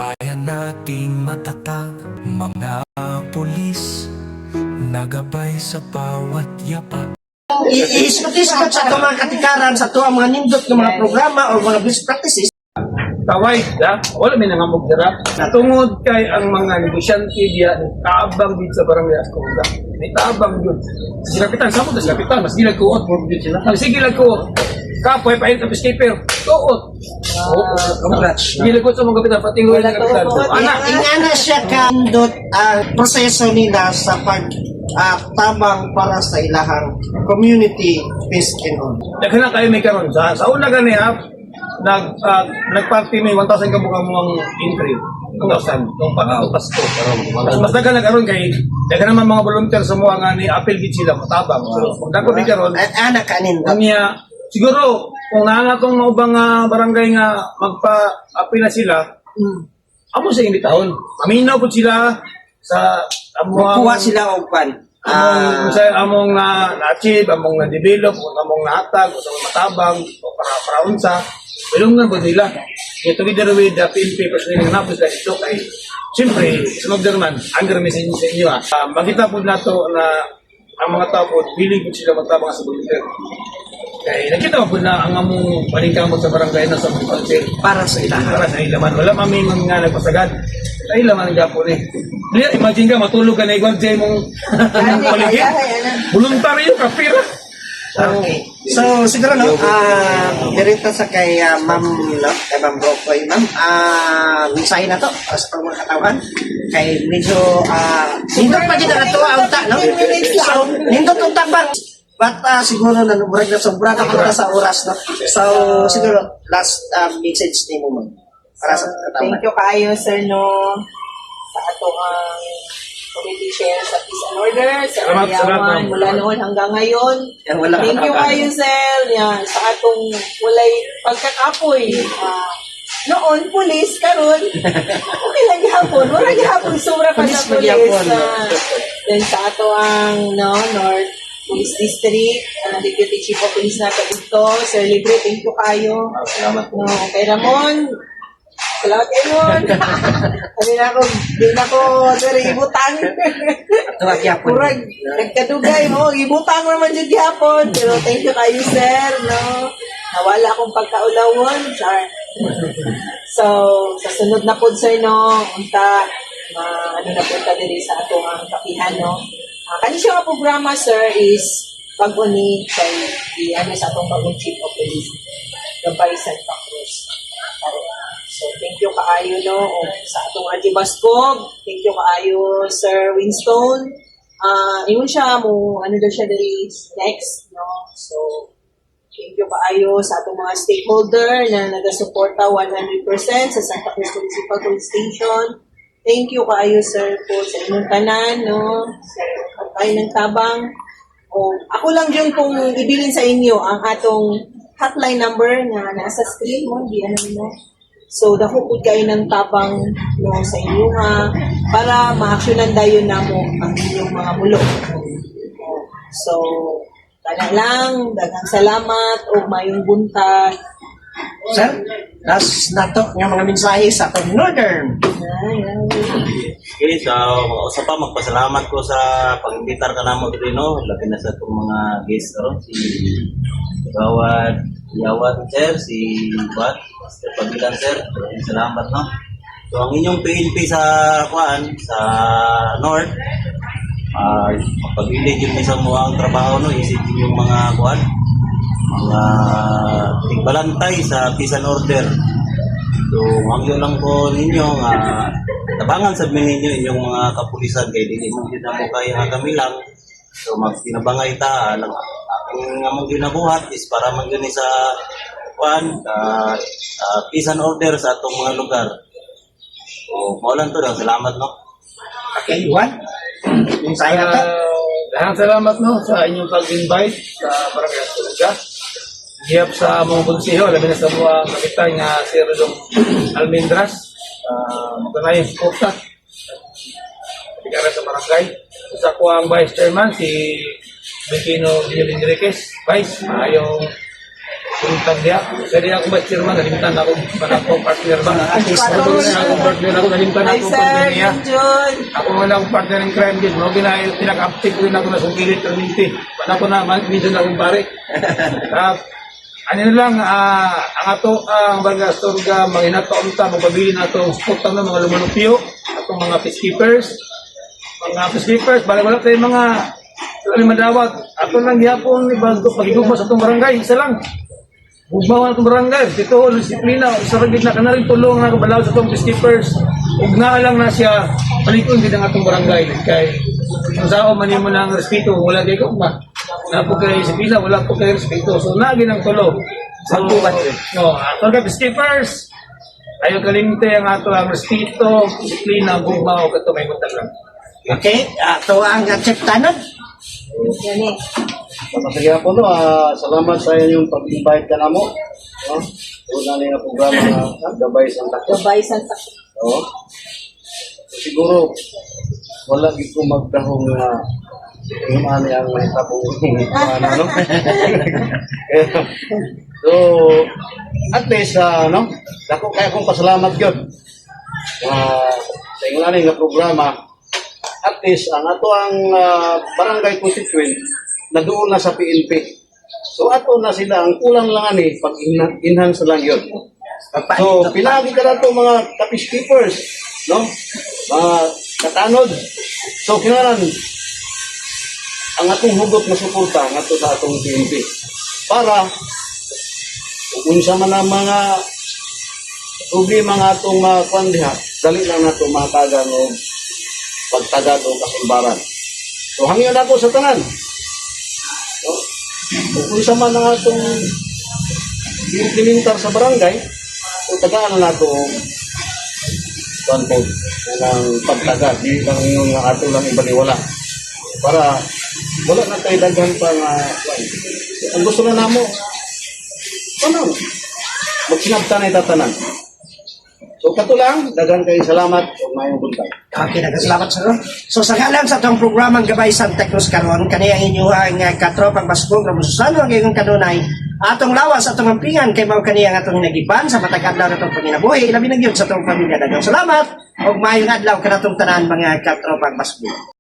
Bayan nating matatag, mga pulis, nagabay sa bawat yapak. I-ispat sa ito mga katikaran sa ito ang mga nindot ng mga programa o mga best practices. Kaway, wala may nangamog dira. Tungod kay ang mga negosyante diya, kaabang din sa barangay Asconda. May taabang yun. Sa kapitan, sa mo sa kapitan, mas ginagkuot mo din sila. Sige ginagkuot. Kapoy, pahin ka peacekeeper. Tuot. Congrats. Ginagkuot sa mga kapitan, patingoy ng kapitan. Anak. Ingana siya kandot ang proseso nila sa tabang para sa ilahang community peace and order. Naghanap kayo may karon. Sa una gani nagparty may 1,000 kabukamang entry. 1,000. Nung Pasko. Mas daga nag-aron kay daga naman mga volunteer sa mga nga ni apel gid sila matabang. So, dako di karon. Anak kanin. Kanya siguro kung nangatong mga ubang barangay nga magpa-apil na sila, amo sa imbitahon. Aminaw po sila sa Kuha sila og pan. among na-achieve, among na-develop, among na-hatag, among matabang, o para unsa. Ilungan po nila. Together with the PNP personally nga napos dahil ito kay siyempre, sunod naman, anger message sa inyo makita po na to na ang mga tao po, willing po sila magtabang sa volunteer. Kaya nakita po na ang among paningkamot sa barangay na sa mga volunteer Para sa ilahan. para sa ilaman. Wala mamingon nga nagpasagad. Sa ilaman ang gapo ni. Imagine ka, matulog ka na igwag dyan mong paligid. Voluntaryo ka, pira. Okay. So, siguro, no, dirito sa kay Ma'am, no, kay Ma'am Brokoy, Ma'am, mensahe na to, sa mga katawan, kay medyo, nindot pa kita na to, auta, no? So, nindot yung tabang, but siguro, murag na sobrang ka sa oras, no? So, siguro, last message ni mo, Ma'am, para sa katawan. Thank you kayo, sir, no, sa atong committee share sa Peace and Order, sa Ariawan, mula noon hanggang ngayon. Thank you kayo, sir, yan, sa atong walay pagkakapoy. Noon, pulis, karon okay lang gihapon. Wala gihapon, sobra pa sa pulis. Then sa ato ang North Police District, Deputy Chief of Police natin dito, Sir Libre, thank you kayo. Salamat po. Kay Ramon, salamat kayo. Sabi na ako, di na ako, sir, ibutang. Kurag, nagkadugay mo, ibutang naman dyan gihapon. Pero thank you kayo, sir, no? Nawala akong pagkaulawon, char. So, sa sunod na po, sir, no, unta, ano na punta din sa atong ang kapihan, no? Kanina nga programa, sir, is pag-uni kay sa atong bagong Chief of Police, Gabay Santa Cruz. So, thank you kaayo, no, sa atong Aji Bascog. Thank you kaayo, Sir Winston. Ingon siya mo, ano daw siya dali next, no? So, thank you kaayo sa atong mga stakeholder na nagasuporta 100% sa Santa Cruz Municipal Police Station. Thank you kaayo, sir, po sa inyong tanan, no? Sa pagkain ng tabang. Ako lang yun kung ibilin sa inyo ang atong hotline number na nasa screen mo, di ano mo. So, dahupod kayo ng tabang, no, sa inyo para ma-actionan dayon na mo ang inyong mga bulok. So, kana lang, daghang salamat o mayong buntag. Sir, last na to, yung mga mensahe sa atong Northern. Okay, so sa pa magpasalamat ko sa pag-imbitar ka namo dito, no? Labi na sa itong mga guests ron, si Gawad Yawad, sir, si Juan, Mr. Pabilan, sir. Salamat, no? So ang inyong PNP sa sa North, pag-ilig yun sa mga trabaho, no? Isipin yung mga mga tigbalantay sa Peace and Order. So, hangyo lang po ninyo tabangan sa ninyo inyong mga kapulisan kay dili mo din mo kay kami lang. So, magtinabangay ta lang aking among ginabuhat is para magyuni sa Peace and Order sa atong mga lugar. So, maulan to lang. Salamat, no? Okay, Juan. Mensahe na to. Daghang salamat, no, sa inyong pag-invite sa Barangay Asconda. Hiyap sa mga konseho, labi na sa mga kapitan nga si Rodong Almendras, magandang suporta. Pagkara sa barangay. Sa ko ang Vice Chairman, si Bequino Enriquez, Vice, ayong puntag niya. Kaya ako ba chairman, nalimtan ako, para ako partner ba? Ako partner ako, nalimtan Ay, ako sir, partner niya. John. Ako walang partner ng crime game. No, pinaka-uptick ko rin ako na sungkilit ng minti. Para ko na, medyo na akong pare. Ano na lang, ang ato, ang Barangay Astorga, mga inataunta, magpabili na itong spotang ng mga lumanupyo, atong mga peacekeepers. Mga peacekeepers, wala tayong mga limadawat. Ato lang yapon, pag-igugma sa itong barangay, isa lang. Gugmawa na itong barangay, dito, disiplina, sa ragit na kanaring tulong na kabalaw sa itong peacekeepers. Ugna lang na siya, palikon din ang atong barangay. Kaya, kung sao man mo ng respeto, wala kayo gugma. Na po kayo disiplina, wala po kayo respeto. So, nagin ang tulong. So, no, ato ka peacekeepers, ayaw kalimite ang ato ang respeto, disiplina, gugma, o kato may muntag lang. Okay, ito ang Chief Tanod. Yan eh. Sige po no, salamat sa inyong pag-invite ka na mo. No? Una na yung programa na Gabay Santa Cruz. Gabay Santa Cruz. No? So, siguro, wala gid ko magdahong na yung ano yung may tapong ano. So, at least, no? Dako kaya kong pasalamat yun. Sa inyo nga programa, at least, ang ato ang barangay constituent na doon na sa PNP. So, ato na sila, ang kulang lang ani, pag-enhance lang yun. So, pinagi ka na ito mga peacekeepers, no? Mga katanod. So, kinaran, ang atong hugot na suporta, ang ato sa atong PNP. Para, kung sa man ang mga problema nga atong kwandiha, dali lang nato matagan o pagtagad o kasulbaran. So, hangyon ako sa tanan. No? Kung sa man ang atong implementar sa barangay, so tagaan na nato konpog ng pagtagad. Di lang yung ato lang ibaliwala. Para wala na tayo daghan pa nga ang gusto na namo, ano? Magsinabta na itatanan. So, kato lang, daghan kayo salamat o mayong buntag. Okay, nagkasalamat sa ron. So, sa ngalan sa itong programang Gabay Santa Cruz karon kaniyang inyuhang katropang baskog na mususano ang iyong kanunay, atong lawas, atong ampingan, kay mao kaniyang atong nagipan sa matag adlaw na itong panginabuhi, ilabi na yun sa itong pamilya. Dagang salamat, o mayong adlaw kanatong tanan mga katropang baskog.